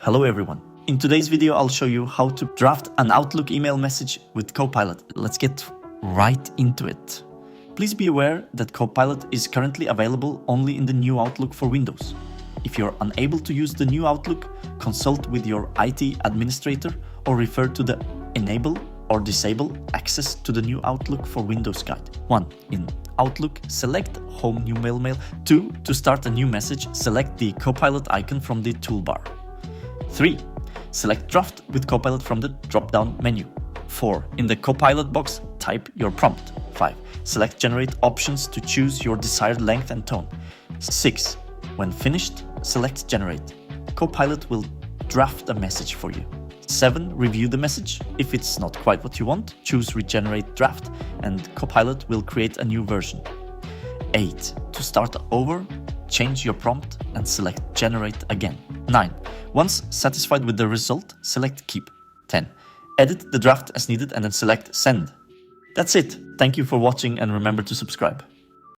Hello everyone. In today's video, I'll show you how to draft an Outlook email message with Copilot. Let's get right into it. Please be aware that Copilot is currently available only in the new Outlook for Windows. If you're unable to use the new Outlook, consult with your IT administrator or refer to the Enable or Disable Access to the new Outlook for Windows guide. 1. In Outlook, select Home New Mail. 2. To start a new message, select the Copilot icon from the toolbar. 3. Select Draft with Copilot from the drop-down menu. 4. In the Copilot box, type your prompt. 5. Select Generate options to choose your desired length and tone. 6. When finished, select Generate. Copilot will draft a message for you. 7. Review the message. If it's not quite what you want, choose Regenerate Draft and Copilot will create a new version. 8. To start over, change your prompt and select Generate again. 9. Once satisfied with the result, select Keep. 10. Edit the draft as needed and then select Send. That's it. Thank you for watching and remember to subscribe.